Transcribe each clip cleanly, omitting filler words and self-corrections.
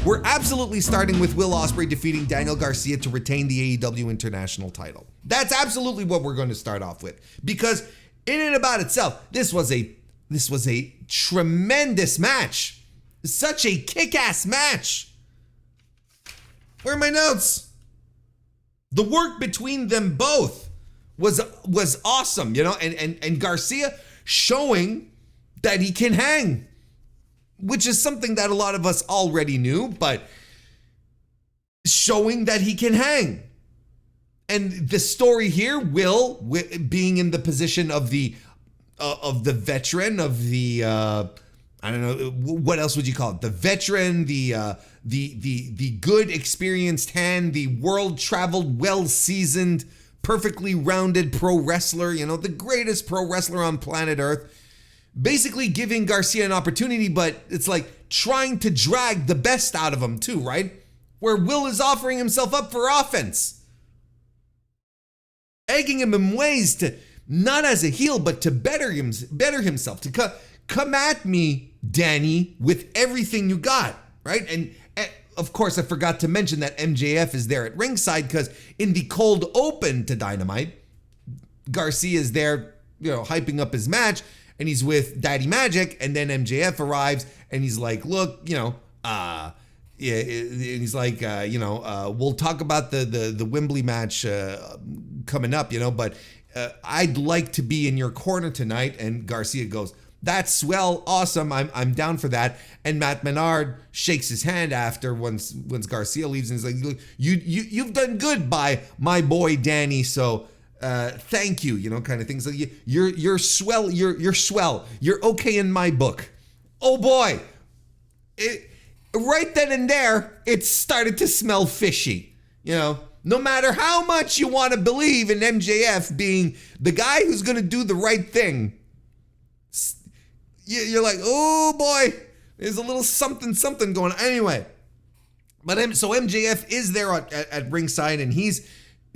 we're absolutely starting with Will Ospreay defeating Daniel Garcia to retain the AEW International title. That's absolutely what we're going to start off with, because in and about itself, this was a tremendous match. Such a kick-ass match. Where are my notes? The work between them both was awesome, you know, and Garcia showing that he can hang, which is something that a lot of us already knew, but showing that he can hang. And the story here, Will being in the position of the veteran, of the I don't know, what else would you call it? The veteran, the good experienced hand, the world-traveled, well-seasoned, perfectly rounded pro wrestler, you know, the greatest pro wrestler on planet Earth, basically giving Garcia an opportunity, but it's like trying to drag the best out of him too, right? Where Will is offering himself up for offense, egging him in ways to, not as a heel, but to better himself, to come at me, Danny, with everything you got, right? And of course, I forgot to mention that MJF is there at ringside, because in the cold open to Dynamite, Garcia is there, you know, hyping up his match, and he's with Daddy Magic, and then MJF arrives, and he's like, look, you know, yeah, and he's like, we'll talk about the Wembley match coming up, you know, but I'd like to be in your corner tonight. And Garcia goes, that's swell, awesome, I'm down for that. And Matt Menard shakes his hand after once Garcia leaves, and he's like, you've done good by my boy Danny, so thank you, you know, kind of things. So you're swell, you're swell, you're okay in my book. Oh boy, right then and there, it started to smell fishy, you know. No matter how much you want to believe in MJF being the guy who's going to do the right thing, you're like, oh boy, there's a little something going on. Anyway, but so MJF is there at ringside, and he's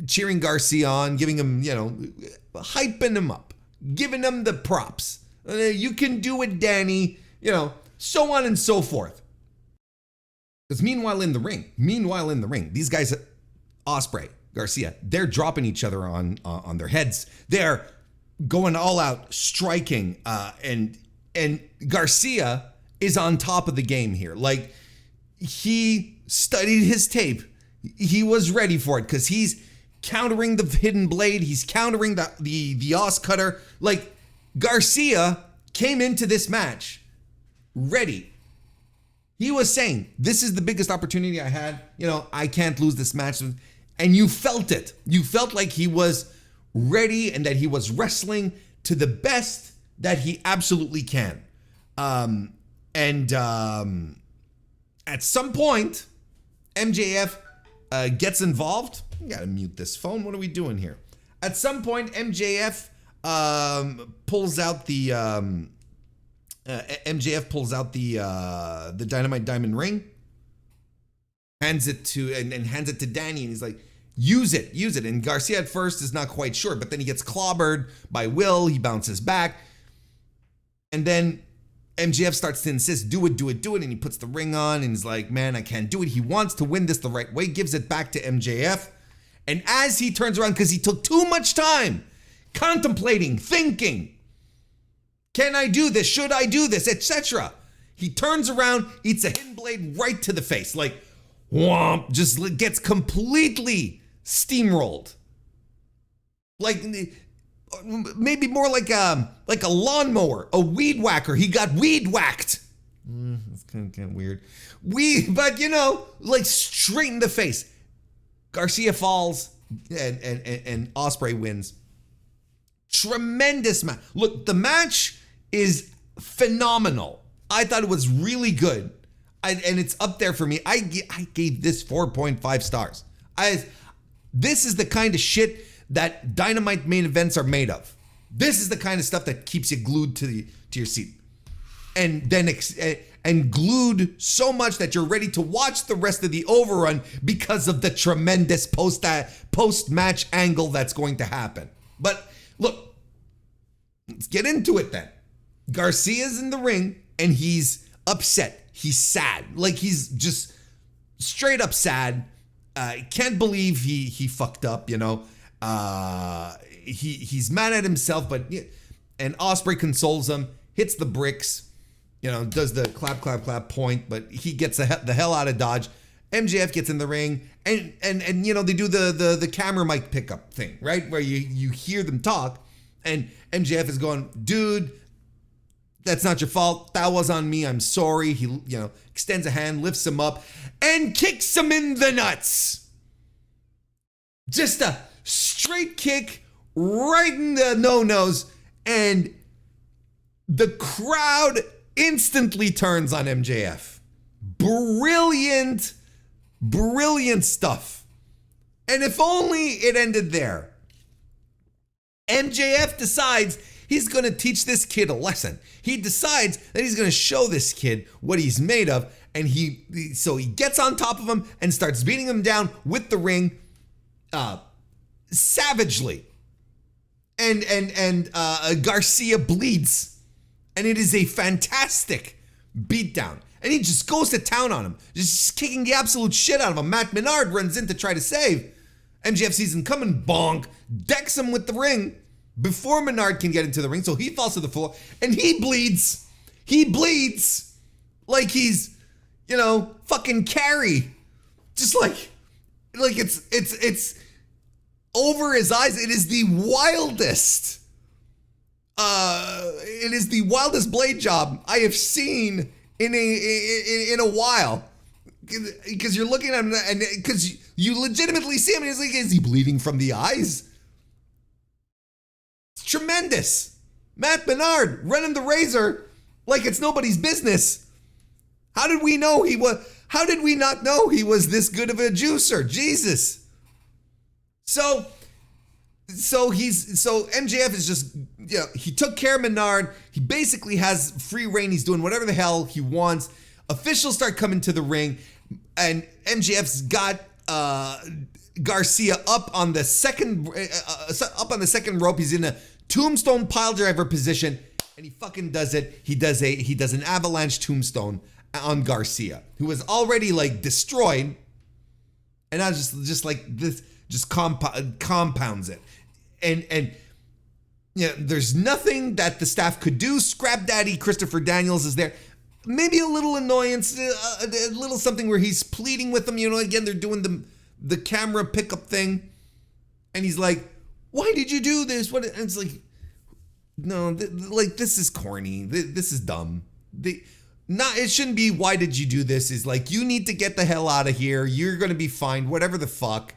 cheering Garcia on, giving him, you know, hyping him up, giving him the props. You can do it, Danny, you know, so on and so forth. Because meanwhile in the ring, these guys, Ospreay, Garcia, they're dropping each other on their heads. They're going all out, striking, and Garcia is on top of the game here. Like, he studied his tape. He was ready for it, because he's countering the hidden blade. He's countering the Os cutter. Like, Garcia came into this match ready. He was saying, this is the biggest opportunity I had. You know, I can't lose this match. And you felt it. You felt like he was ready and that he was wrestling to the best that he absolutely can. At some point, MJF gets involved. You gotta mute this phone. What are we doing here? At some point, MJF pulls out the Dynamite Diamond ring, hands it to Danny, and he's like, use it. And Garcia at first is not quite sure, but then he gets clobbered by Will. He bounces back, and then MJF starts to insist, do it, and he puts the ring on, and he's like, man, I can't do it. He wants to win this the right way, gives it back to MJF, and as he turns around, because he took too much time contemplating, thinking, can I do this? Should I do this? Etc. He turns around, eats a hidden blade right to the face, like, whomp, just gets completely steamrolled. Like, maybe more like a lawnmower, a weed whacker. He got weed whacked. That's kind of weird. But you know, like straight in the face. Garcia falls, and Ospreay wins. Tremendous match. Look, the match is phenomenal. I thought it was really good. And it's up there for me. I gave this 4.5 stars. This is the kind of shit that Dynamite main events are made of. This is the kind of stuff that keeps you glued to your seat, and then glued so much that you're ready to watch the rest of the overrun because of the tremendous post-match angle that's going to happen. But look, let's get into it then. Garcia's in the ring, and he's upset. He's sad. Like, he's just straight up sad. Can't believe he fucked up, you know. He's mad at himself, and Ospreay consoles him, hits the bricks, you know, does the clap, clap, clap point, but he gets the hell out of Dodge. MJF gets in the ring, and you know, they do the camera mic pickup thing, right? Where you hear them talk, and MJF is going, dude, that's not your fault. That was on me. I'm sorry. He, you know, extends a hand, lifts him up, and kicks him in the nuts. Just a straight kick right in the no-nos, and the crowd instantly turns on MJF. Brilliant stuff. And if only it ended there. MJF decides he's going to teach this kid a lesson. He decides that he's going to show this kid what he's made of, and so he gets on top of him and starts beating him down with the ring savagely. And Garcia bleeds, and it is a fantastic beatdown. And he just goes to town on him, just kicking the absolute shit out of him. Matt Menard runs in to try to save. MJF sees him coming, bonk, decks him with the ring before Menard can get into the ring, so he falls to the floor, and he bleeds. He bleeds like he's, you know, fucking Carrie. Just like it's over his eyes. It is the wildest. It is the wildest blade job I have seen in a while, because you're looking at him and because you legitimately see him and he's like, is he bleeding from the eyes? It's tremendous. Matt Menard running the razor like it's nobody's business. How did we not know he was this good of a juicer? Jesus. So MJF is just, you know, he took care of Menard. He basically has free reign. He's doing whatever the hell he wants. Officials start coming to the ring, and MJF's got Garcia up on the second rope. He's in a tombstone piledriver position, and he fucking does it. He does an avalanche tombstone on Garcia, who was already like destroyed, and now just like this, just compounds it. And yeah, there's nothing that the staff could do. Scrap Daddy Christopher Daniels is there. Maybe a little annoyance, a little something where he's pleading with them. You know, again, they're doing the camera pickup thing, and he's like, "Why did you do this?" And it's like, no, like this is corny. This is dumb. It shouldn't be. Why did you do this? Is like, you need to get the hell out of here. You're gonna be fined. Whatever the fuck.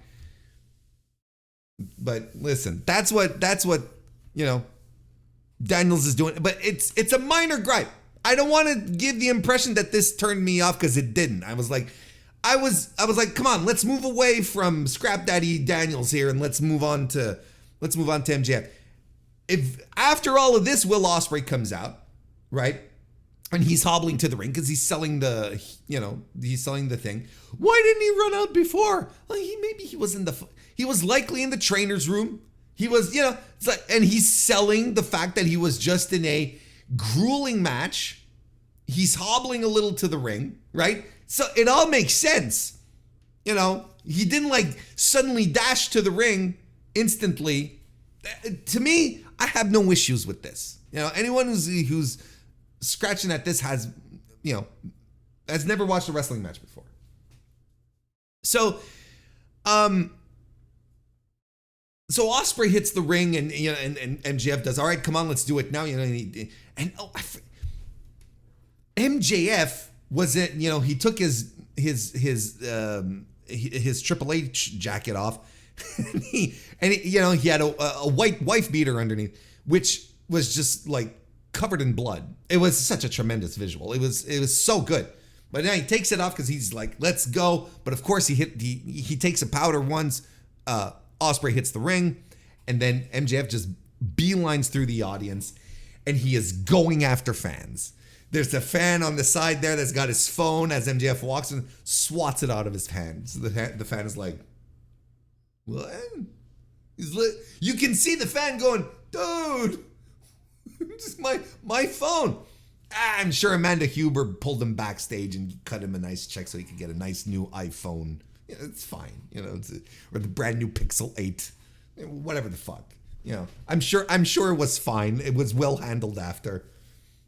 But listen, that's what you know, Daniels is doing. But it's a minor gripe. I don't want to give the impression that this turned me off, because it didn't. I was like, come on, let's move away from Scrap Daddy Daniels here, and let's move on to MJF. If after all of this, Will Ospreay comes out, right, and he's hobbling to the ring because he's selling the thing. Why didn't he run out before? Well, he was likely in the trainer's room. He was, you know, it's like, and he's selling the fact that he was just in a grueling match. He's hobbling a little to the ring, right? So it all makes sense. You know, he didn't like suddenly dash to the ring instantly. To me, I have no issues with this. You know, anyone who's scratching at this has never watched a wrestling match before. So, So Ospreay hits the ring, and you know, and MJF does, all right, come on, let's do it now. You know, MJF was it. You know, he took his Triple H jacket off, and he you know, he had a white wife beater underneath, which was just like covered in blood. It was such a tremendous visual. It was so good. But now he takes it off because he's like, let's go. But of course he takes a powder once. Ospreay hits the ring, and then MJF just beelines through the audience, and he is going after fans. There's a fan on the side there that's got his phone as MJF walks and swats it out of his hand. So the fan is like, what? You can see the fan going, dude, just my phone. I'm sure Amanda Huber pulled him backstage and cut him a nice check so he could get a nice new iPhone. Yeah, it's fine, or the brand new Pixel 8, whatever the fuck. I'm sure it was fine. It was well handled after.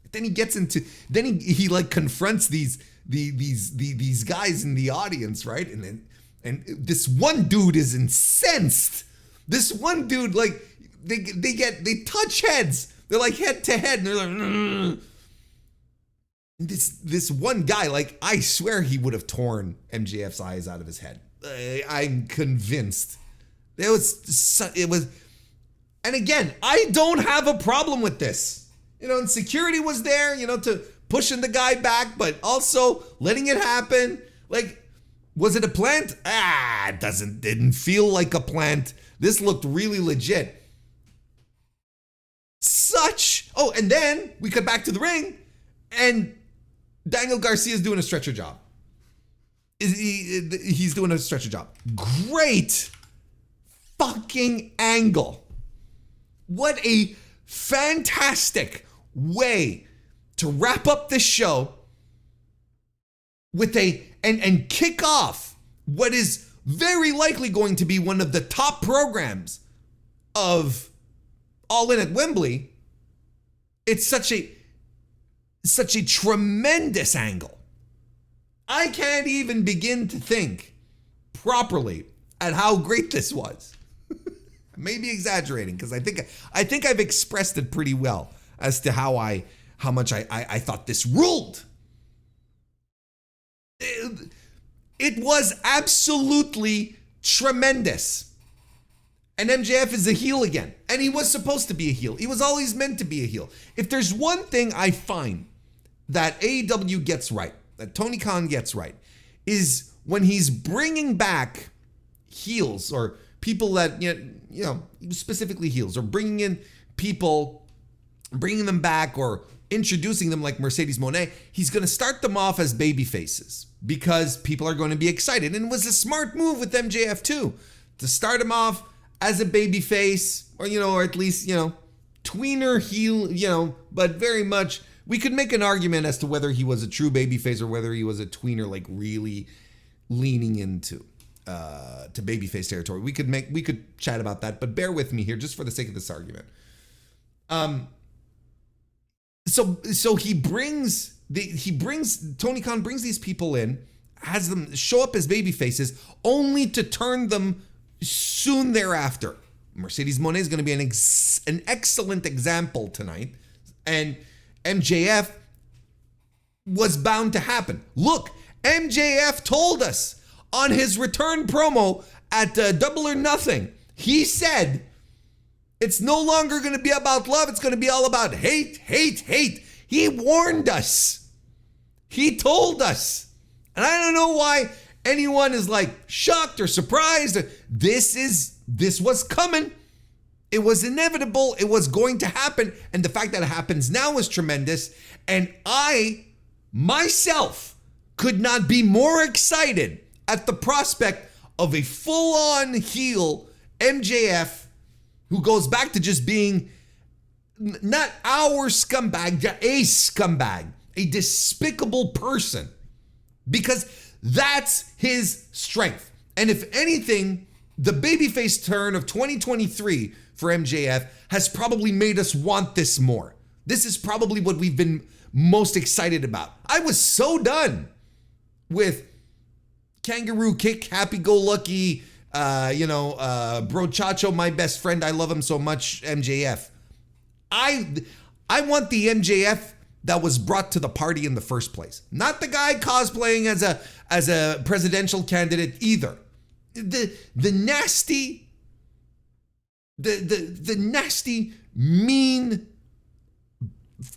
But then he gets into, he like confronts these guys in the audience, right? And this one dude is incensed. This one dude, like, they touch heads. They're like head to head, and they're like, "Ugh." This one guy, like, I swear he would have torn MJF's eyes out of his head. I'm convinced. It was, and again, I don't have a problem with this. And security was there, to pushing the guy back, but also letting it happen. Like, was it a plant? It didn't feel like a plant. This looked really legit. And then we cut back to the ring, and Daniel Garcia is doing a stretcher job. He's doing a stretcher job. Great fucking angle. What a fantastic way to wrap up this show with and kick off what is very likely going to be one of the top programs of All In at Wembley. It's such a tremendous angle. I can't even begin to think properly at how great this was. Maybe exaggerating, because I think I've expressed it pretty well as to how much I thought this ruled. It was absolutely tremendous. And MJF is a heel again. And he was supposed to be a heel. He was always meant to be a heel. If there's one thing I find that AEW gets right, that Tony Khan gets right, is when he's bringing back heels or people that, specifically heels, or bringing in people, bringing them back or introducing them like Mercedes Moné, he's going to start them off as baby faces because people are going to be excited. And it was a smart move with MJF too, to start him off as a baby face, or at least, tweener heel, but very much, we could make an argument as to whether he was a true baby face or whether he was a tweener, like really leaning into to babyface territory. We could chat about that, but bear with me here just for the sake of this argument. So Tony Khan brings these people in, has them show up as baby faces, only to turn them soon thereafter. Mercedes Moné is going to be an excellent example tonight, and MJF was bound to happen. Look, MJF told us on his return promo at Double or Nothing, he said, it's no longer going to be about love. It's going to be all about hate, hate, hate. He warned us. He told us. And I don't know why anyone is like shocked or surprised. This was coming. It was inevitable. It was going to happen. And the fact that it happens now is tremendous. And I, myself, could not be more excited at the prospect of a full-on heel MJF who goes back to just being not our scumbag, a scumbag, a despicable person, because that's his strength. And if anything, the babyface turn of 2023 for MJF has probably made us want this more. This is probably what we've been most excited about. I was so done with kangaroo kick, happy-go-lucky, brochacho, my best friend, I love him so much, MJF. I want the MJF that was brought to the party in the first place. Not the guy cosplaying as a presidential candidate either. The nasty, mean,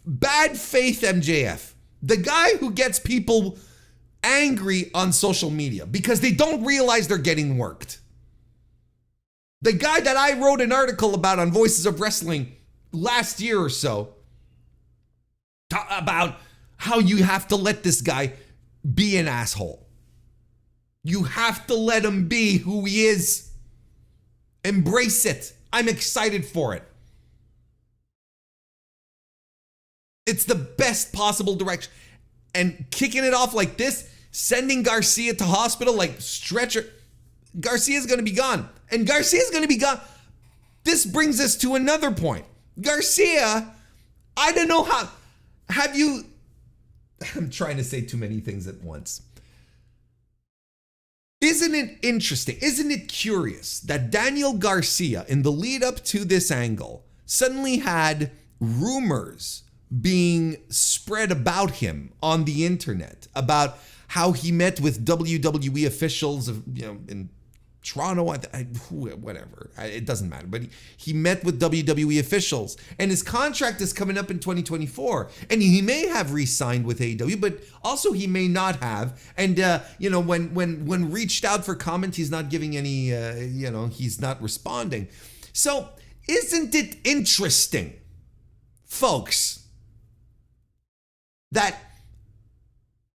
bad faith MJF. The guy who gets people angry on social media because they don't realize they're getting worked. The guy that I wrote an article about on Voices of Wrestling last year or so, about how you have to let this guy be an asshole. You have to let him be who he is. Embrace it. I'm excited for it. It's the best possible direction. And kicking it off like this, sending Garcia to hospital, like stretcher, Garcia's going to be gone. And Garcia's going to be gone. This brings us to another point. Garcia, I don't know how, have you, I'm trying to say too many things at once. Isn't it interesting? Isn't it curious that Daniel Garcia, in the lead up to this angle, suddenly had rumors being spread about him on the internet about how he met with WWE officials in Toronto, whatever, it doesn't matter, but he met with WWE officials, and his contract is coming up in 2024, and he may have re-signed with AEW, but also he may not have, and when reached out for comment, he's not giving any, he's not responding. So isn't it interesting, folks, that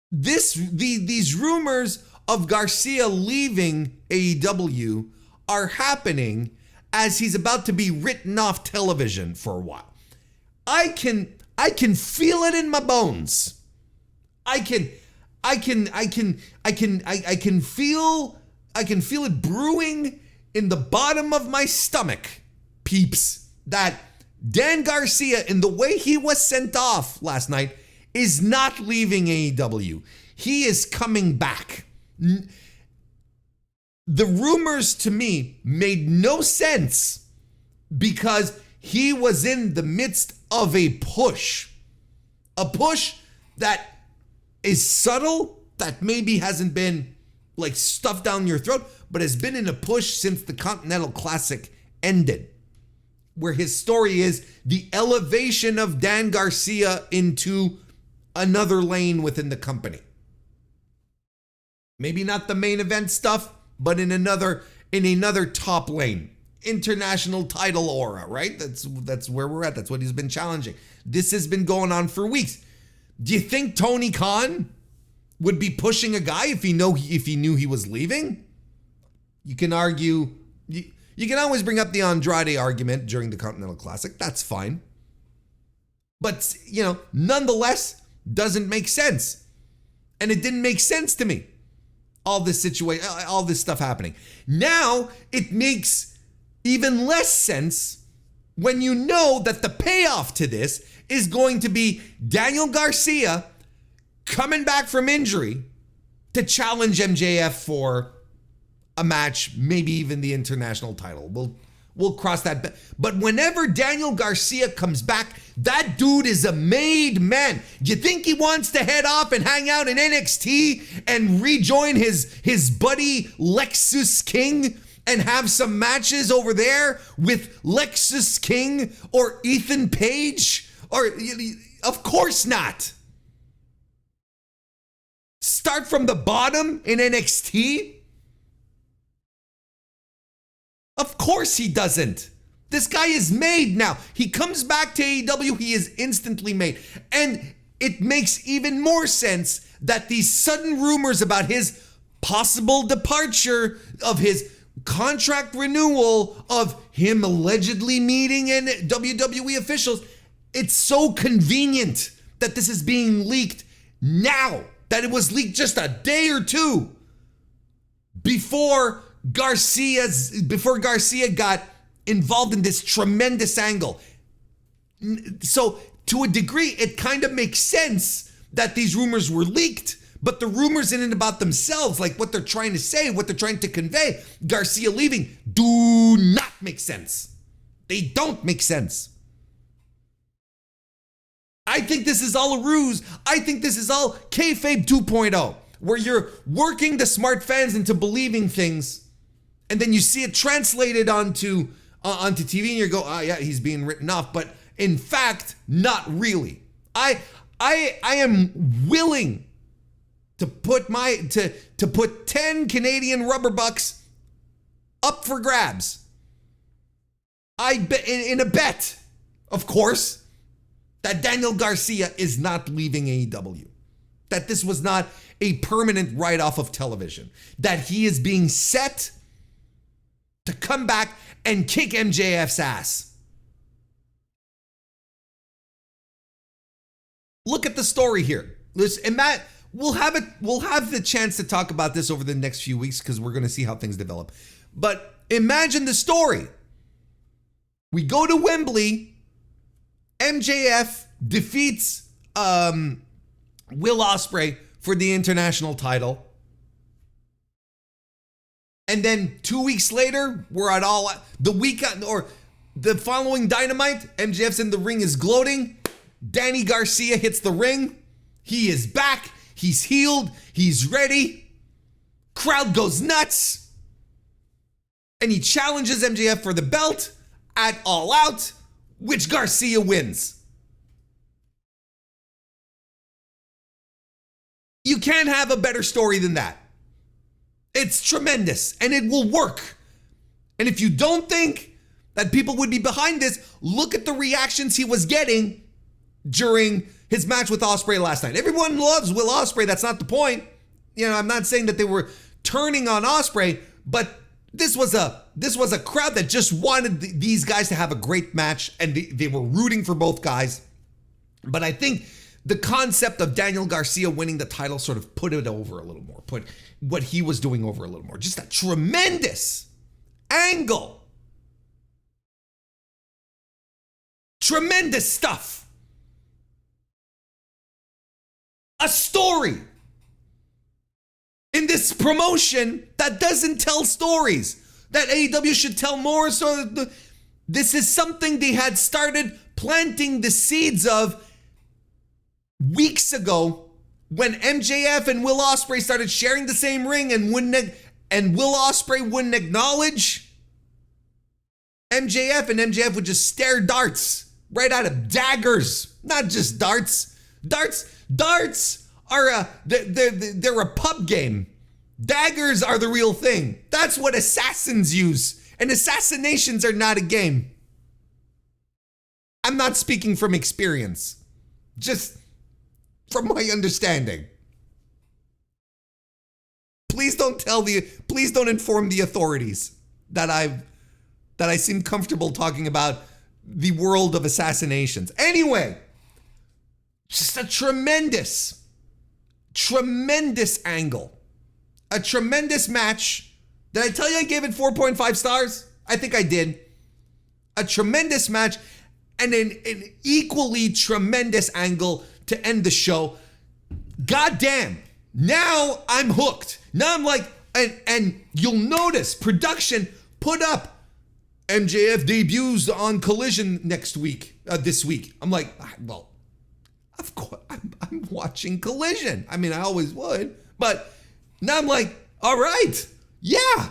these rumors of Garcia leaving AEW are happening as he's about to be written off television for a while? I can feel it in my bones. I can feel it brewing in the bottom of my stomach, peeps, that Dan Garcia, in the way he was sent off last night, is not leaving AEW. He is coming back. The rumors to me made no sense because he was in the midst of a push that is subtle, that maybe hasn't been like stuffed down your throat, but has been in a push since the Continental Classic ended, where his story is the elevation of Dan Garcia into another lane within the company. Maybe not the main event stuff, but in another top lane. International title aura, right? That's where we're at. That's what he's been challenging. This has been going on for weeks. Do you think Tony Khan would be pushing a guy if he knew he was leaving? You can argue, you can always bring up the Andrade argument during the Continental Classic. That's fine. But, nonetheless, doesn't make sense. And it didn't make sense to me. All this situation, all this stuff happening. Now it makes even less sense when you know that the payoff to this is going to be Daniel Garcia coming back from injury to challenge MJF for a match, maybe even the international title. We'll cross that. But whenever Daniel Garcia comes back, that dude is a made man. Do you think he wants to head off and hang out in NXT and rejoin his buddy Lexus King and have some matches over there with Lexus King or Ethan Page? Or, of course not. Start from the bottom in NXT? Of course he doesn't. This guy is made now. He comes back to AEW, he is instantly made. And it makes even more sense that these sudden rumors about his possible departure, of his contract renewal, of him allegedly meeting in WWE officials, it's so convenient that this is being leaked now, that it was leaked just a day or two before Garcia got involved in this tremendous angle. So to a degree, it kind of makes sense that these rumors were leaked, but the rumors in and about themselves, like what they're trying to say, what they're trying to convey, Garcia leaving, do not make sense. They don't make sense. I think this is all a ruse. I think this is all kayfabe 2.0, where you're working the smart fans into believing things, and then you see it translated onto TV, and you go, "Oh yeah, he's being written off." But in fact, not really. I am willing to put to put 10 Canadian rubber bucks up for grabs. I bet in a bet, of course, that Daniel Garcia is not leaving AEW. That this was not a permanent write-off of television. That he is being set to come back and kick MJF's ass. Look at the story here. Listen, and Matt, we'll have the chance to talk about this over the next few weeks because we're going to see how things develop. But imagine the story. We go to Wembley. MJF defeats Will Ospreay for the international title. And then 2 weeks later, we're at the following Dynamite, MJF's in the ring, is gloating. Danny Garcia hits the ring. He is back. He's healed. He's ready. Crowd goes nuts. And he challenges MJF for the belt at All Out, which Garcia wins. You can't have a better story than that. It's tremendous, and it will work. And if you don't think that people would be behind this, look at the reactions he was getting during his match with Ospreay last night. Everyone loves Will Ospreay. That's not the point. You know, I'm not saying that they were turning on Ospreay, but this was a crowd that just wanted these guys to have a great match, and they were rooting for both guys. But I think the concept of Daniel Garcia winning the title sort of put it over a little more, put what he was doing over a little more. Just a tremendous angle. Tremendous stuff. A story in this promotion that doesn't tell stories, that AEW should tell more. So this is something they had started planting the seeds of weeks ago when MJF and Will Ospreay started sharing the same ring and Will Ospreay wouldn't acknowledge MJF, and MJF would just stare darts right at him. Daggers, not just darts. Darts are they're a pub game. Daggers are the real thing. That's what assassins use, and assassinations are not a game. I'm not speaking from experience, just from my understanding. Please don't inform the authorities that I seem comfortable talking about the world of assassinations. Anyway, just a tremendous angle. A tremendous match. Did I tell you I gave it 4.5 stars? I think I did. A tremendous match and an equally tremendous angle to end the show. Goddamn. Now I'm hooked. Now I'm like, and you'll notice production put up MJF debuts on Collision this week. I'm like, well, of course, I'm watching Collision. I mean, I always would, but now I'm like, all right, yeah,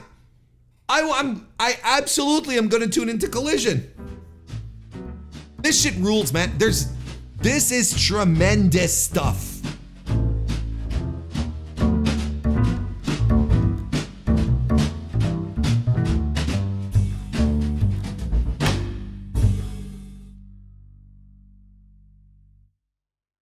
I absolutely am going to tune into Collision. This shit rules, man. This is tremendous stuff.